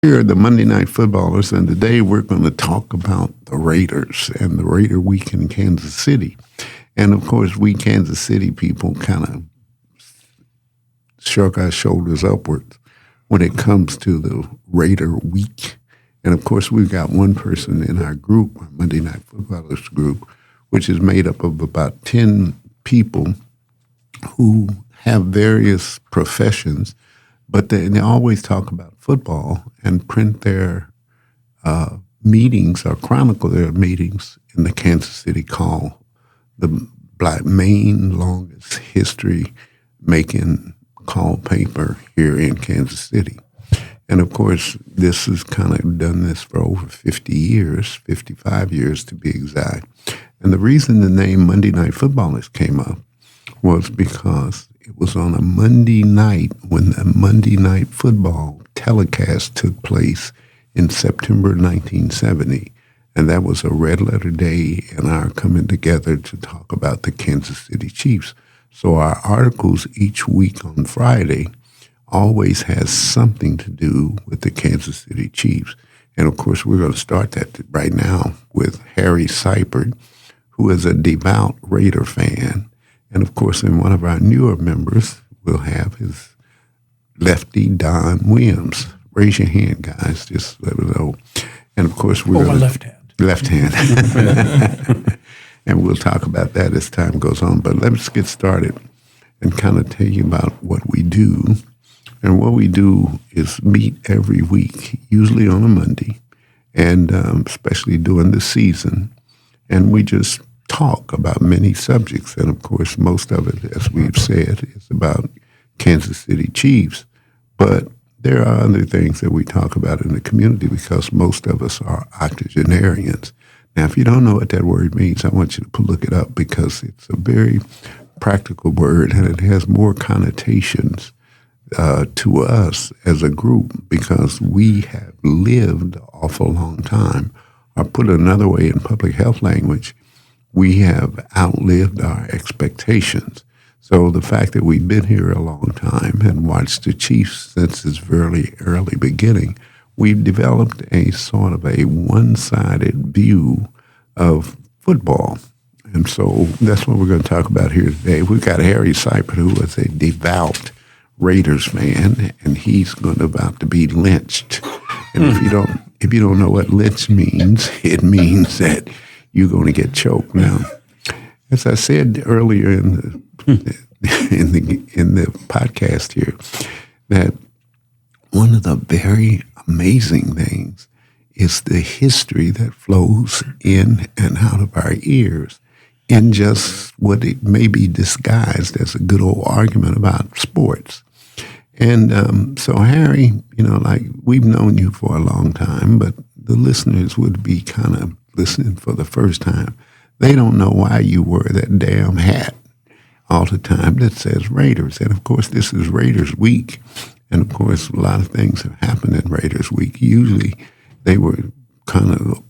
Here are the Monday Night Footballers, and today we're going to talk about the Raiders and the Raider week in Kansas City. And, of course, we Kansas City people kind of shrug our shoulders upwards when it comes to the Raider week. And, of course, we've got one person in our group, our Monday Night Footballers group, which is made up of about 10 people who have various professions, but they always talk about football and print their meetings or chronicle their meetings in the Kansas City Call, the main longest history-making call paper here in Kansas City. And, of course, this has kind of done this for over 50 years, 55 years to be exact. And the reason the name Monday Night Footballers came up was because it was on a Monday night when the Monday Night Football telecast took place in September 1970. And that was a red-letter day in our coming together to talk about the Kansas City Chiefs. So our articles each week on Friday always has something to do with the Kansas City Chiefs. And, of course, we're going to start that right now with Harry Sypert, who is a devout Raider fan. And, of course, in one of our newer members, we'll have his Lefty, Don Williams. Raise your hand, guys. Just let me know. And, of course, we're my left hand. Left hand. And we'll talk about that as time goes on. But let's get started and kind of tell you about what we do. And what we do is meet every week, usually on a Monday, and especially during the season. And we just talk about many subjects. And, of course, most of it, as we've said, is about Kansas City Chiefs. But there are other things that we talk about in the community because most of us are octogenarians. Now, if you don't know what that word means, I want you to look it up because it's a very practical word and it has more connotations to us as a group because we have lived an awful long time. Or put another way in public health language, we have outlived our expectations. So the fact that we've been here a long time and watched the Chiefs since its very early beginning, we've developed a sort of a one-sided view of football. And so that's what we're going to talk about here today. We've got Harry Sypert, who is a devout Raiders fan, and he's about to be lynched. And if you don't know what lynch means, it means that you're going to get choked. Now, as I said earlier in the podcast here, that one of the very amazing things is the history that flows in and out of our ears, and just what it may be disguised as a good old argument about sports. And so, Harry, we've known you for a long time, but the listeners would be kind of listening for the first time. They don't know why you wear that damn hat all the time that says Raiders. And, of course, this is Raiders Week. And, of course, a lot of things have happened in Raiders Week. Usually they were kind of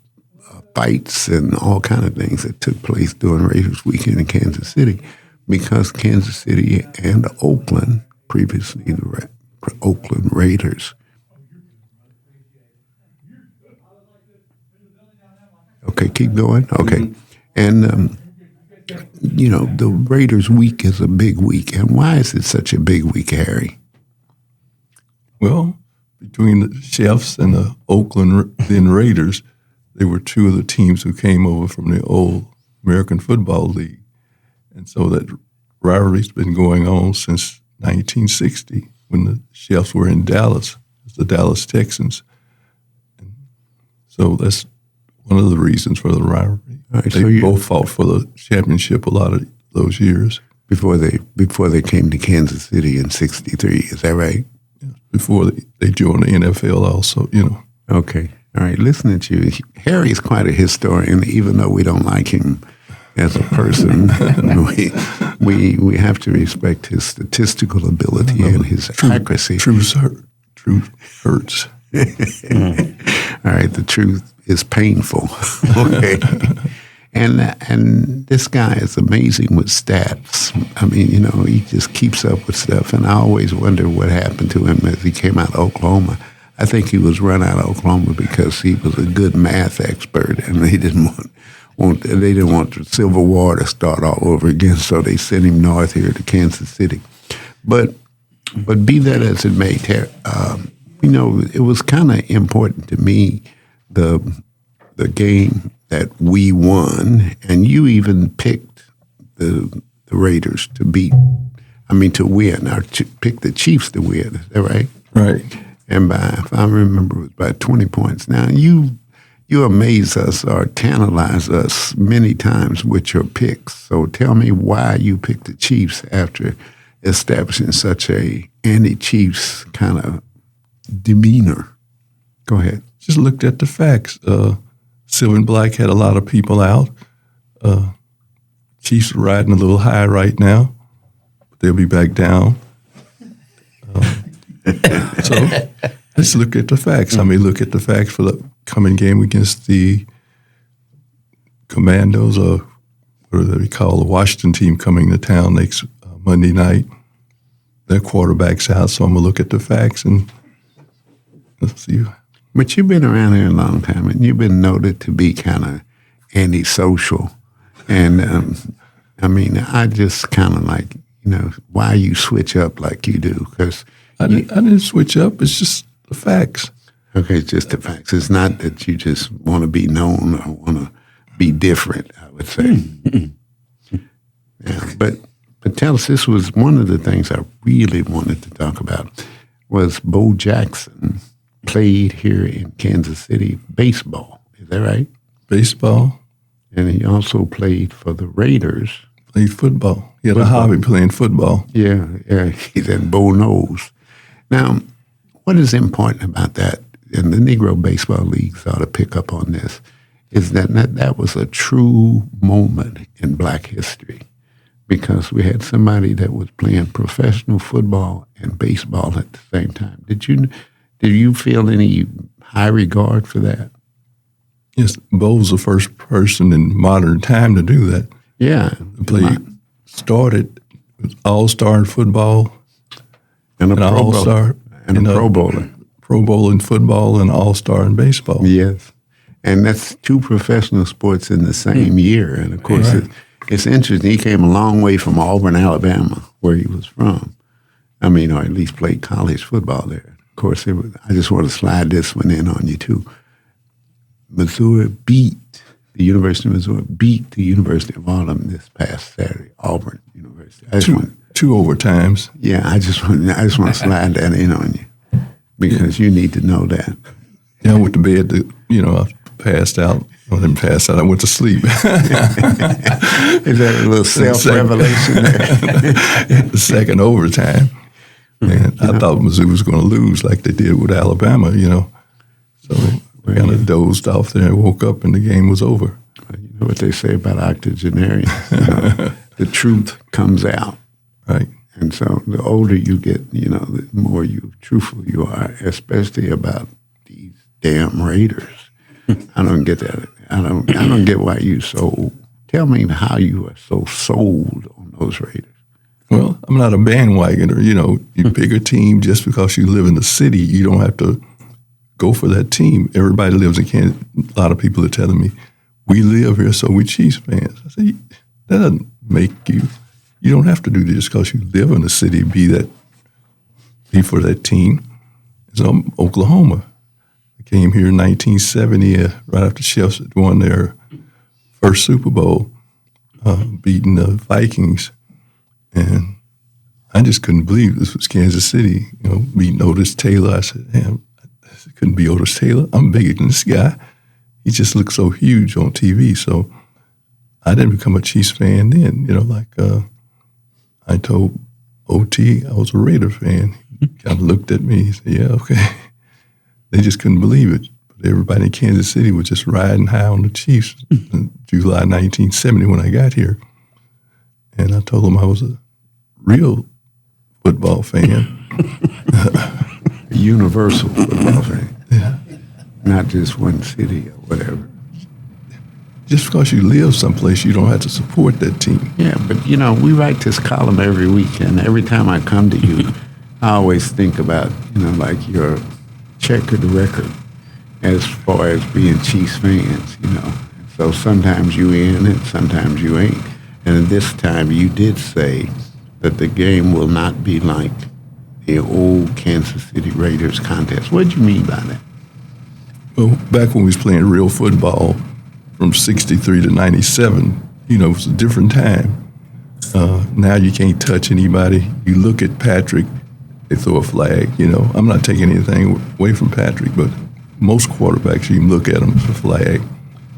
fights and all kind of things that took place during Raiders Weekend in Kansas City because Kansas City and Oakland, previously the Oakland Raiders. Okay, keep going. Okay. And, the Raiders week is a big week. And why is it such a big week, Harry? Well, between the Chefs and the Oakland then Raiders, they were two of the teams who came over from the old American Football League. And so that rivalry's been going on since 1960 when the Chefs were in Dallas, the Dallas Texans. And so that's one of the reasons for the rivalry. Right, they both fought for the championship a lot of those years. Before they came to Kansas City in '63, is that right? Yeah, before they joined the NFL also, Okay. All right, listening to you, Harry's quite a historian, even though we don't like him as a person. we have to respect his statistical ability and his accuracy. Truth hurts. All right, the truth is painful. Okay. And this guy is amazing with stats. I mean, he just keeps up with stuff. And I always wonder what happened to him as he came out of Oklahoma. I think he was run out of Oklahoma because he was a good math expert, and they didn't want the Civil War to start all over again, so they sent him north here to Kansas City. But be that as it may, it was kind of important to me the game that we won, and you even picked the Raiders to win, or picked the Chiefs to win. Is that right? Right. And if I remember, it was by 20 points. Now, you amaze us or tantalize us many times with your picks. So tell me why you picked the Chiefs after establishing such a anti-Chiefs kind of demeanor. Go ahead. Just looked at the facts. Silver and Black had a lot of people out. Chiefs are riding a little high right now, but they'll be back down. So let's look at the facts. I may look at the facts for the coming game against the Commandos, or what do they call the Washington team coming to town next Monday night. Their quarterback's out, so I'm going to look at the facts and let's see. But you've been around here a long time, and you've been noted to be kind of antisocial. And, I just kind of like, why you switch up like you do, because I didn't switch up. It's just the facts. Okay, it's just the facts. It's not that you just want to be known or want to be different, I would say. Yeah, but tell us, this was one of the things I really wanted to talk about, was Bo Jackson played here in Kansas City baseball. Is that right? Baseball. And he also played for the Raiders. Played football. He had a hobby playing football. Yeah, he said Bo knows. Now, what is important about that, and the Negro Baseball Leagues ought to pick up on this, is that was a true moment in Black history, because we had somebody that was playing professional football and baseball at the same time. Did you feel any high regard for that? Yes, Bo's the first person in modern time to do that. Yeah. Started with all-star in football, and an all-star and a Pro Bowler. Pro Bowl in football and all-star in baseball. Yes. And that's two professional sports in the same year. And, of course, it's interesting. He came a long way from Auburn, Alabama, where he was from. Or at least played college football there. Of course, I just want to slide this one in on you, too. The University of Missouri beat the University of Auburn this past Saturday, Auburn University. Two overtimes. Yeah, I just want to slide that in on you, because you need to know that. Yeah, I went to bed, I passed out. I didn't pass out, I went to sleep. Is that a little self-revelation there? The second overtime. And I thought Mizzou was going to lose like they did with Alabama, So we kind of dozed off there and woke up and the game was over. You know what they say about octogenarians? The truth comes out. Right. And so the older you get, the more truthful you are, especially about these damn Raiders. I don't get that. I don't get why you so. Tell me how you are so sold on those Raiders. Well, I'm not a bandwagoner. You pick a team just because you live in the city. You don't have to go for that team. Everybody lives in Kansas. A lot of people are telling me, we live here, so we're Chiefs fans. I say, that doesn't make you. You don't have to do this because you live in the city, be for that team. So I'm Oklahoma. I came here in 1970, right after Chiefs had won their first Super Bowl, beating the Vikings. And I just couldn't believe this was Kansas City, beating Otis Taylor. I said, damn, it couldn't be Otis Taylor. I'm bigger than this guy. He just looked so huge on TV. So I didn't become a Chiefs fan then. I told OT I was a Raider fan. He kind of looked at me. He said, yeah, okay. They just couldn't believe it. But everybody in Kansas City was just riding high on the Chiefs in July 1970 when I got here. And I told them I was a real football fan. A universal football fan. Yeah. Not just one city or whatever. Just because you live someplace, you don't have to support that team. Yeah, but we write this column every week, and every time I come to you, I always think about, like your checkered record as far as being Chiefs fans, you know. So sometimes you in and sometimes you ain't. And this time you did say that the game will not be like the old Kansas City Raiders contest. What do you mean by that? Well, back when we was playing real football from 63 to 97, you know, it was a different time. Now you can't touch anybody. You look at Patrick, they throw a flag, you know. I'm not taking anything away from Patrick, but most quarterbacks, you can look at them, it's a flag.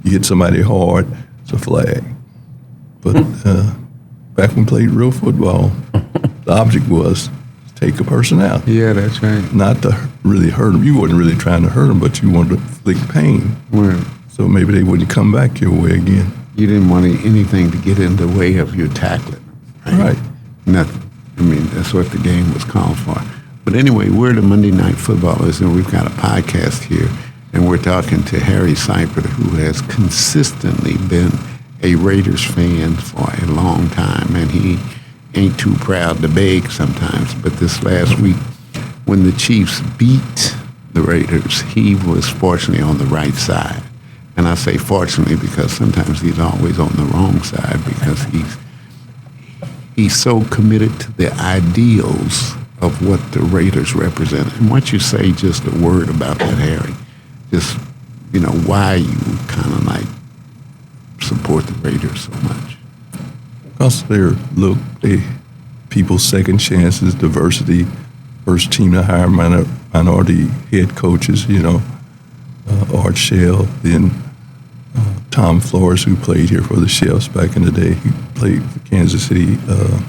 You hit somebody hard, it's a flag. But back when we played real football, the object was to take a person out. Yeah, that's right. Not to really hurt them. You wasn't really trying to hurt them, but you wanted to inflict pain. Well, So maybe they wouldn't come back your way again. you didn't want anything to get in the way of your tackling. Right. Nothing. I mean, that's what the game was called for. But anyway, we're the Monday Night Footballers, and we've got a podcast here, and we're talking to Harry Sypert, who has consistently been a Raiders fan for a long time, and he ain't too proud to beg sometimes. But this last week, when the Chiefs beat the Raiders, he was fortunately on the right side. And I say fortunately because sometimes he's always on the wrong side because he's so committed to the ideals of what the Raiders represent. And once you say just a word about that, Harry, just, you know, why you kind of like support the Raiders so much. Because they people's second chances, diversity, first team to hire minority head coaches, you know, Art Shell, then Tom Flores, who played here for the Chefs back in the day. He played for Kansas City. And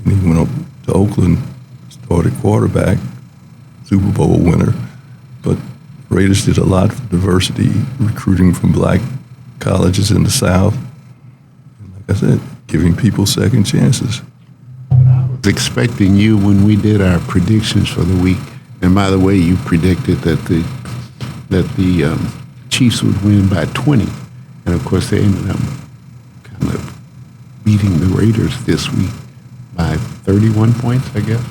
he went up to Oakland, started quarterback, Super Bowl winner. But Raiders did a lot for diversity, recruiting from black colleges in the South. And like I said, giving people second chances. I was expecting you when we did our predictions for the week. And by the way, you predicted that the Chiefs would win by 20. And of course, they ended up kind of beating the Raiders this week by 31 points, I guess.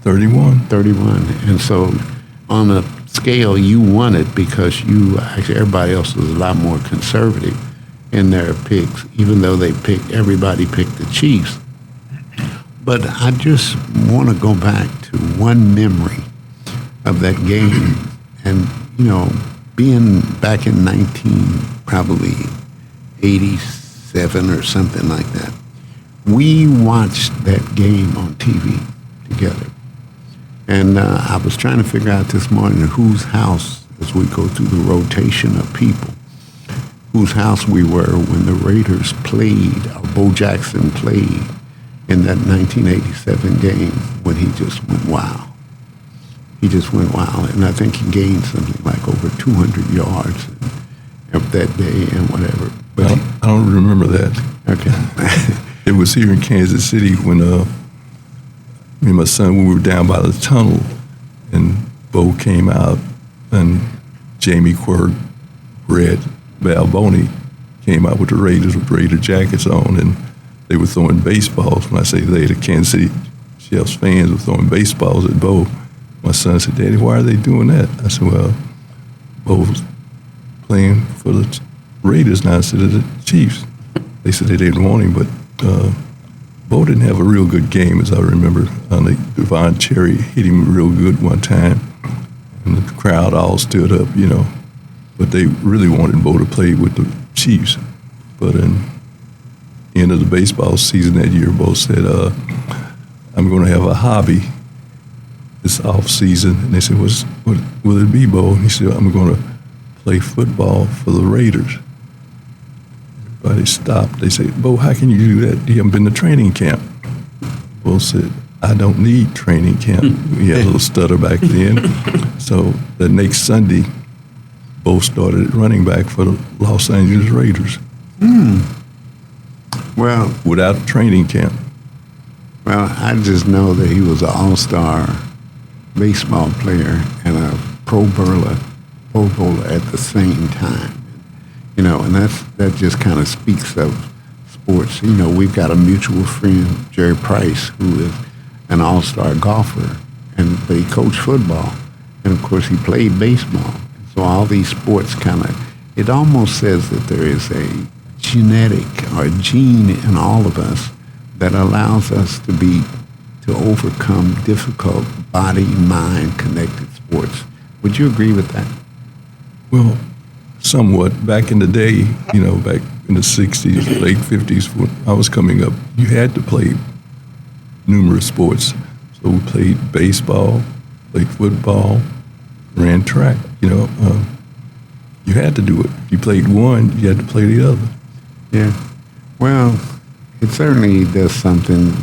31. 31. And so on a scale, you won it because everybody else was a lot more conservative in their picks, even though everybody picked the Chiefs. But I just want to go back to one memory of that game. And, you know, being back in probably 87 or something like that, we watched that game on TV together. And I was trying to figure out this morning whose house, as we go through the rotation of people, whose house we were when the Raiders played, or Bo Jackson played in that 1987 game when he just went wild. He just went wild, and I think he gained something like over 200 yards of that day and whatever. But I don't remember that. Okay. It was here in Kansas City when me and my son, we were down by the tunnel, and Bo came out, and Jamie Quirk, Red Balboni came out with the Raiders with Raider jackets on, and they were throwing baseballs. When I say they, the Kansas City Chefs fans were throwing baseballs at Bo. My son said, "Daddy, why are they doing that?" I said, "Well, Bo's playing for the Raiders now instead of the Chiefs." They said they didn't want him, but Bo didn't have a real good game, as I remember. Devon Cherry hit him real good one time, and the crowd all stood up, you know. But they really wanted Bo to play with the Chiefs. But in the end of the baseball season that year, Bo said, "I'm going to have a hobby this off season." And they said, what will it be, Bo? And he said, "I'm going to play football for the Raiders." Everybody stopped. They said, "Bo, how can you do that? You haven't been to training camp." Bo said, "I don't need training camp." He had a little stutter back then. So the next Sunday, Bo started running back for the Los Angeles Raiders. Well, without training camp. Well, I just know that he was an all-star baseball player and a Pro Bowler at the same time. You know, and that just kind of speaks of sports. You know, we've got a mutual friend, Jerry Price, who is an all-star golfer, but he coached football. And of course, he played baseball. So all these sports it almost says that there is a genetic or a gene in all of us that allows us to overcome difficult body-mind connected sports. Would you agree with that? Well, somewhat. Back in the day, back in the 60s, late 50s, when I was coming up, you had to play numerous sports. So we played baseball, played football, ran track. You had to do it. If you played one, you had to play the other. Yeah. Well, it certainly does something.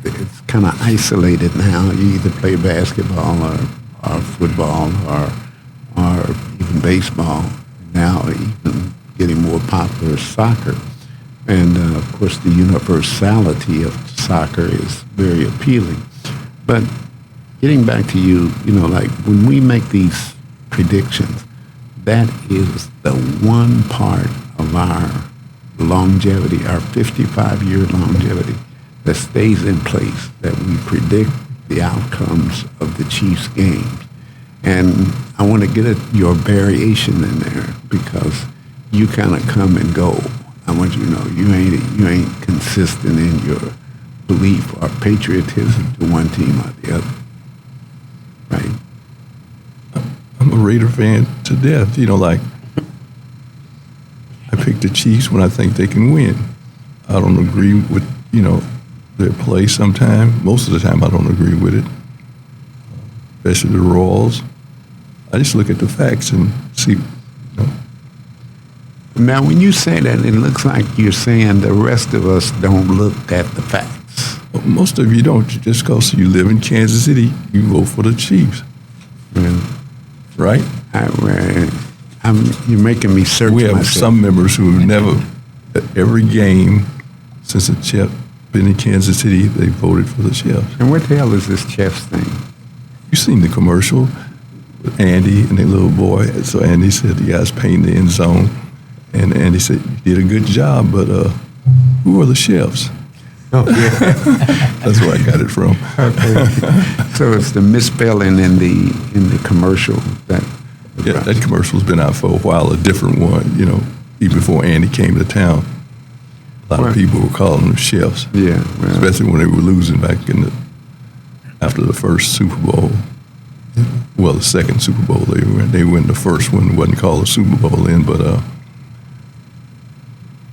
It's kind of isolated now. You either play basketball or football or even baseball. Now even getting more popular is soccer. And of course the universality of soccer is very appealing. But getting back to you, like when we make these predictions, that is the one part of our longevity, our 55-year longevity, that stays in place, that we predict the outcomes of the Chiefs games. And I want to get at your variation in there because you kind of come and go. I want you to know you ain't consistent in your belief or patriotism to one team or the other. Right? I'm a Raider fan to death. I pick the Chiefs when I think they can win. I don't agree with, their play sometime. Most of the time I don't agree with it, especially the Royals. I just look at the facts and see, Now, when you say that, it looks like you're saying the rest of us don't look at the facts. Most of you don't. Just because you live in Kansas City, you vote for the Chiefs. Well, right? You're making me search We have myself. some members who have never, at every game since the Chiefs been in Kansas City, they voted for the Chiefs. And what the hell is this Chiefs thing? You seen the commercial with Andy and the little boy? So Andy said the guy's painting the end zone. And Andy said, you did a good job, but who are the Chiefs? Oh, yeah. That's where I got it from. Okay. So it's the misspelling in the commercial that. Yeah, that commercial's been out for a while, a different one, even before Andy came to town. A lot of people were calling them Chiefs. Yeah. Well, especially when they were losing back after the first Super Bowl. Well, the second Super Bowl they win the first one. It wasn't called a Super Bowl then, but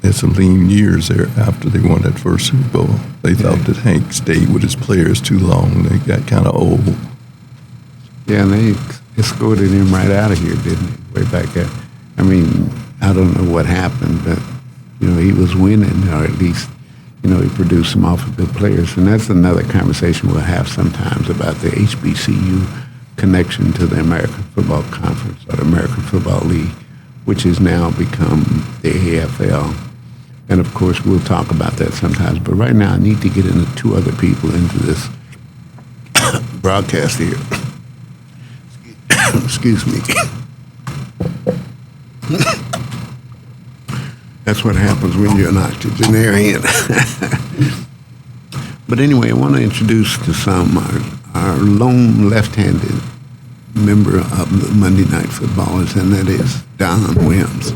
they had some lean years there after they won that first Super Bowl. They thought that Hank stayed with his players too long. They got kind of old. Yeah, and they escorted him right out of here, didn't they? Way back there. I mean, I don't know what happened, but he was winning, or at least he produced some awful good players. And that's another conversation we'll have sometimes about the HBCU connection to the American Football Conference or the American Football League, which has now become the AFL. And of course, we'll talk about that sometimes. But right now, I need to get into two other people into this broadcast here. Excuse me. That's what happens when you're an octogenarian. But anyway, I want to introduce to some our lone left-handed member of the Monday Night Footballers, and that is Don Williams.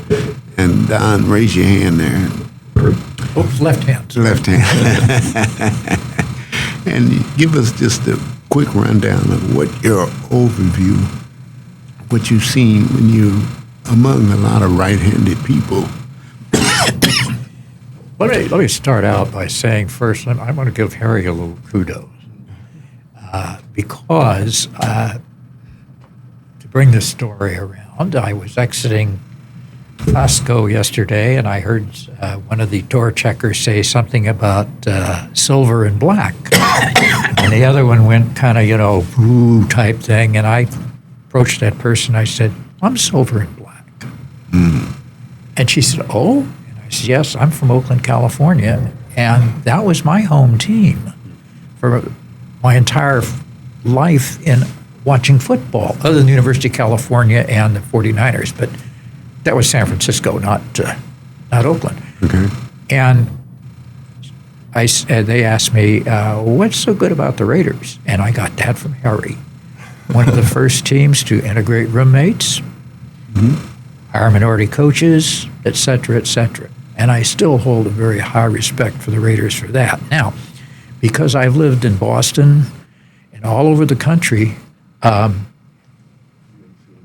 And Don, raise your hand there. Oops, left hand. Left hand. And give us just a quick rundown of what your overview, what you've seen when you among a lot of right-handed people. Let me start out by saying first, I want to give Harry a little kudos because to bring this story around, I was exiting Costco yesterday, and I heard one of the door checkers say something about silver and black, and the other one went kind of ooh type thing, and I approached that person. I said, "I'm silver and black," and she said, "Oh." I said, yes, I'm from Oakland, California, and that was my home team for my entire life in watching football, other than the University of California and the 49ers, but that was San Francisco, not Oakland. Okay. And they asked me, what's so good about the Raiders? And I got that from Harry. one of the first teams to integrate roommates, hire minority coaches, et cetera, et cetera. And I still hold a very high respect for the Raiders for that. Now, because I've lived in Boston and all over the country,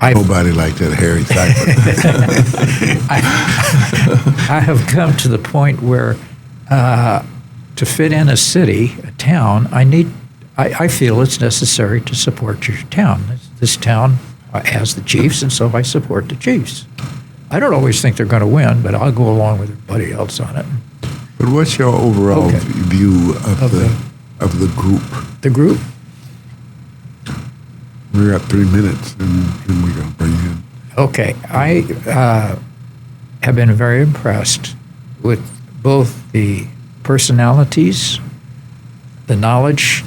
Nobody like that Harry Sypert. I have come to the point where to fit in a city, a town, I feel it's necessary to support your town. This town has the Chiefs, and so I support the Chiefs. I don't always think they're going to win, but I'll go along with everybody else on it. But what's your overall view of the group? The group? We got 3 minutes, and we're going to bring you in. Okay. I have been very impressed with both the personalities, the knowledge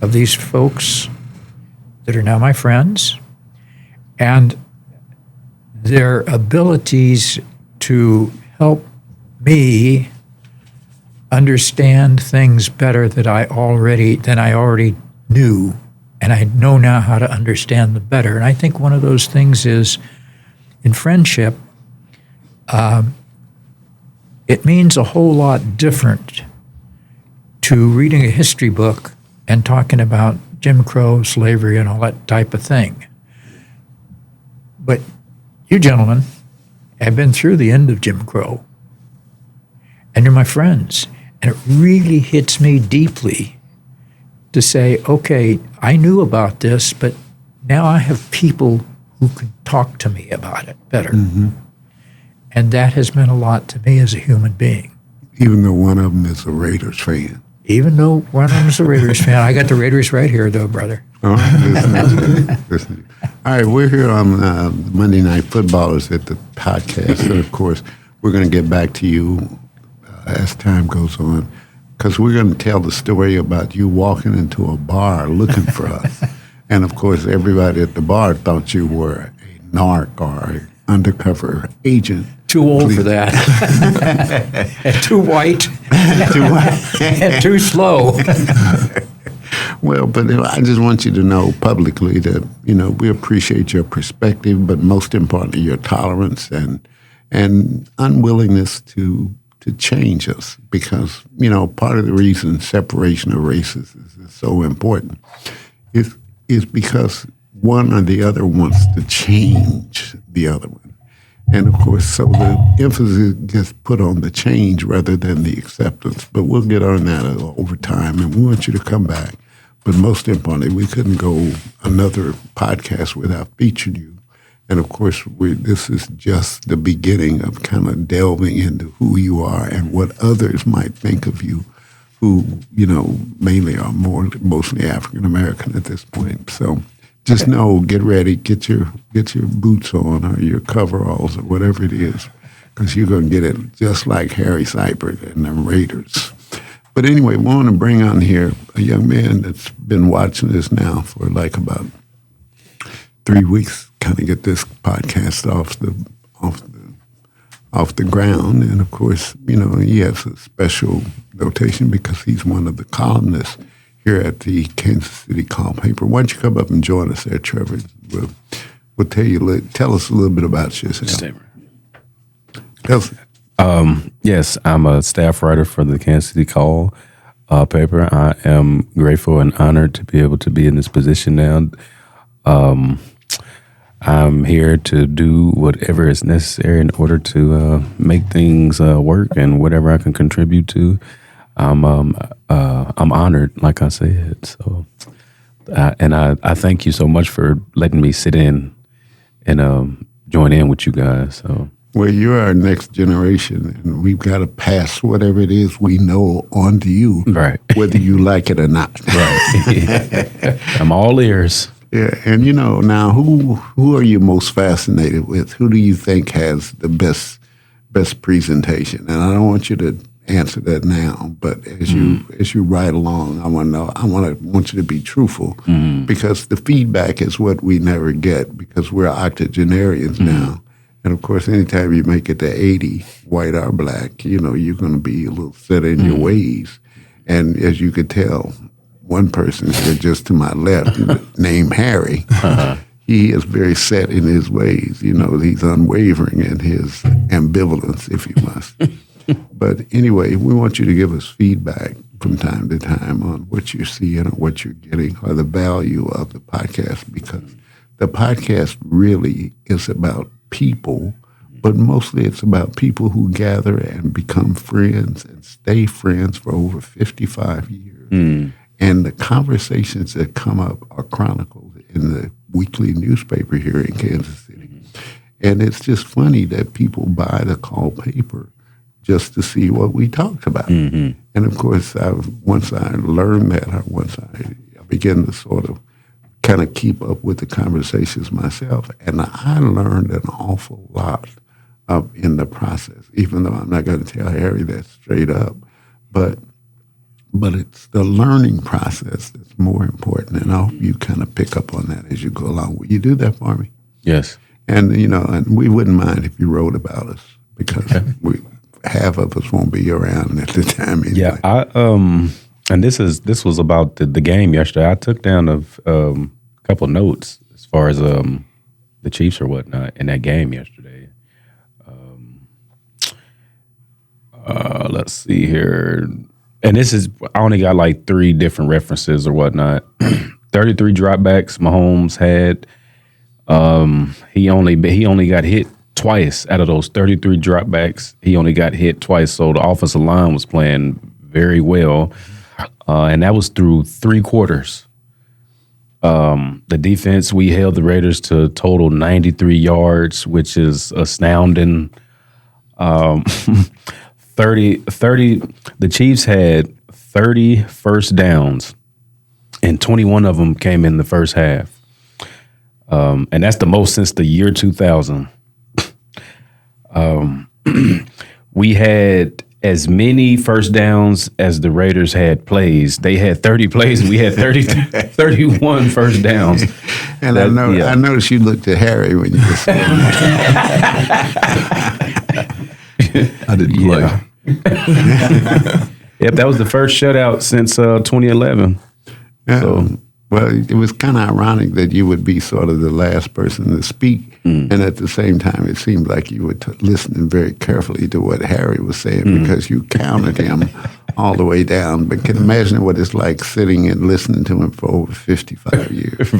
of these folks that are now my friends, and their abilities to help me understand things better than I already knew, and I know now how to understand them better. And I think one of those things is in friendship, it means a whole lot different to reading a history book and talking about Jim Crow, slavery, and all that type of thing. But you gentlemen have been through the end of Jim Crow, and you're my friends. And it really hits me deeply to say, okay, I knew about this, but now I have people who can talk to me about it better. And that has meant a lot to me as a human being. Even though one of them is a Raiders fan. Even though one of them is a Raiders fan. I got the Raiders right here, though, brother. All right, listen. All right, we're here on Monday Night Footballers at the podcast. And, of course, we're going to get back to you as time goes on, because we're going to tell the story about you walking into a bar looking for us. And, of course, everybody at the bar thought you were a narc or an undercover agent. Too old for that. And too white. And too slow. Well, but I just want you to know publicly that, we appreciate your perspective, but most importantly, your tolerance and unwillingness to change us, because, part of the reason separation of races is so important is because one or the other wants to change the other one. And, of course, so the emphasis gets put on the change rather than the acceptance. But we'll get on that over time, and we want you to come back. But most importantly, we couldn't go another podcast without featuring you. And, of course, this is just the beginning of kind of delving into who you are and what others might think of you, who, mainly are mostly African-American at this point. So just know, get ready, get your boots on or your coveralls or whatever it is, because you're going to get it just like Harry Sypert and the Raiders. But anyway, we want to bring on here a young man that's been watching this now for like about 3 weeks, kind of get this podcast off the ground. And of course, he has a special notation because he's one of the columnists here at the Kansas City Call paper. Why don't you come up and join us there, Trevor? We'll tell us a little bit about yourself. Yes, I'm a staff writer for the Kansas City Call paper. I am grateful and honored to be able to be in this position now. I'm here to do whatever is necessary in order to make things work, and whatever I can contribute to. I'm honored, like I said. So, and I thank you so much for letting me sit in and join in with you guys. So. Well, you're our next generation, and we've got to pass whatever it is we know on to you, right? Whether you like it or not. Right. I'm all ears. Yeah, and now who are you most fascinated with? Who do you think has the best presentation? And I don't want you to answer that now, but as you ride along, I want to know. I want you to be truthful, because the feedback is what we never get, because we're octogenarians now. And, of course, anytime you make it to 80, white or black, you're going to be a little set in your ways. And as you could tell, one person here just to my left named Harry. He is very set in his ways. You know, he's unwavering in his ambivalence, if you must. But anyway, we want you to give us feedback from time to time on what you're seeing or what you're getting or the value of the podcast, because the podcast really is about people, but mostly it's about people who gather and become friends and stay friends for over 55 years. And the conversations that come up are chronicled in the weekly newspaper here in Kansas City. And it's just funny that people buy the call paper just to see what we talked about. And of course, once I learned that, or once I began to sort of kind of keep up with the conversations myself, and I learned an awful lot in the process, even though I'm not going to tell Harry that straight up. But it's the learning process that's more important, and I hope you kind of pick up on that as you go along. Will you do that for me? Yes. And, you know, and we wouldn't mind if you wrote about us, because half of us won't be around at the time anyway. Yeah, and this was about the game yesterday. I took down a couple notes as far as the Chiefs or whatnot in that game yesterday. Let's see here. And this is, I only got like 3 different references or whatnot. 33 dropbacks Mahomes had. He only got hit twice out of those 33 dropbacks. He only got hit twice. So the offensive line was playing very well. And that was through 3 quarters. The defense, we held the Raiders to a total 93 yards, which is astounding. 30, the Chiefs had 30 first downs, and 21 of them came in the first half. And that's the most since the year 2000. We had as many first downs as the Raiders had plays. They had 30 plays, and we had 31 first downs. And I noticed you looked at Harry when you were saying that. I didn't play. Yep, that was the first shutout since 2011. Yeah. So. Well, it was kind of ironic that you would be sort of the last person to speak, and at the same time, it seemed like you were listening very carefully to what Harry was saying, because you counted him all the way down. But can imagine what it's like sitting and listening to him for over 55 years.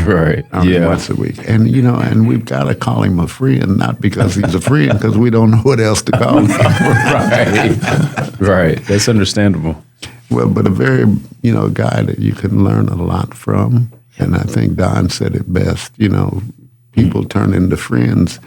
Right. Once a week. And, you know, and we've got to call him a friend, not because he's a friend, because we don't know what else to call him. Right. That's understandable. Well, but a very, you know, guy that you can learn a lot from. And I think Don said it best, you know, people turn into friends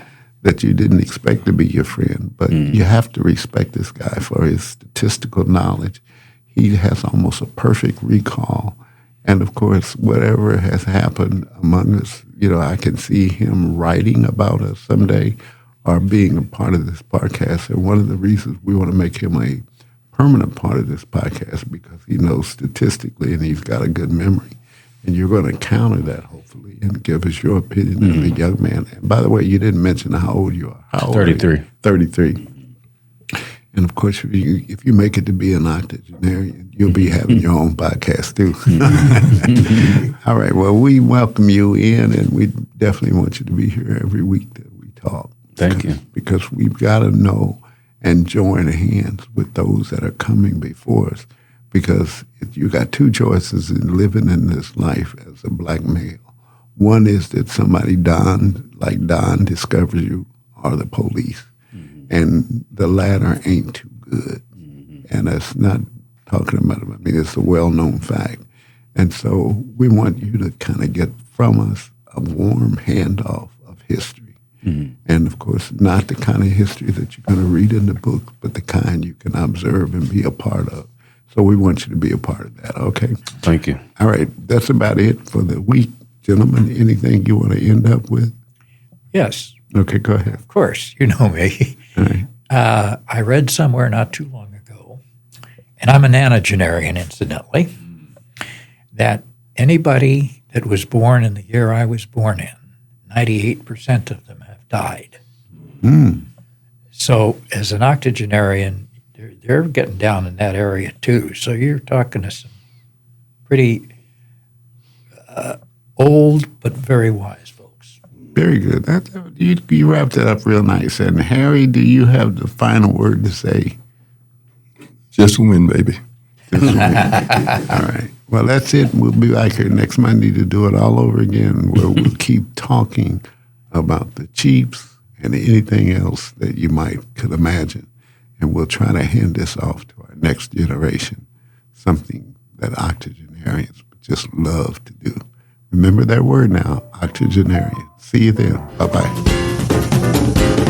that you didn't expect to be your friend. But you have to respect this guy for his statistical knowledge. He has almost a perfect recall. And, of course, whatever has happened among us, you know, I can see him writing about us someday or being a part of this podcast. And one of the reasons we want to make him a permanent part of this podcast, because he knows statistically and he's got a good memory. And you're going to counter that, hopefully, and give us your opinion as a young man. And by the way, you didn't mention how old you are. How old 33. Are you? 33. And, of course, if you make it to be an octogenarian, you'll be having your own podcast, too. All right. Well, we welcome you in, and we definitely want you to be here every week that we talk. Thank you. Because we've got to know and join hands with those that are coming before us. Because you got 2 choices in living in this life as a black male. One is that somebody like Don discovers you, or the police. And the latter ain't too good. And that's not talking about it. I mean, it's a well-known fact. And so we want you to kind of get from us a warm handoff of history. And, of course, not the kind of history that you're going to read in the book, but the kind you can observe and be a part of. So we want you to be a part of that, okay? Thank you. All right. That's about it for the week. Gentlemen, anything you want to end up with? Yes. Okay, go ahead. Of course. You know me. All right. I read somewhere not too long ago, and I'm an nonagenarian, incidentally, that anybody that was born in the year I was born in, 98% of them have died. So as an octogenarian, they're getting down in that area too. So you're talking to some pretty old but very wise folks. Very good. You wrapped it up real nice. And Harry, do you have the final word to say? Just win, baby. All right. Well, that's it. We'll be back here next Monday to do it all over again, where we'll keep talking about the Chiefs and anything else that you could imagine. And we'll try to hand this off to our next generation, something that octogenarians just love to do. Remember that word now, octogenarian. See you then. Bye-bye.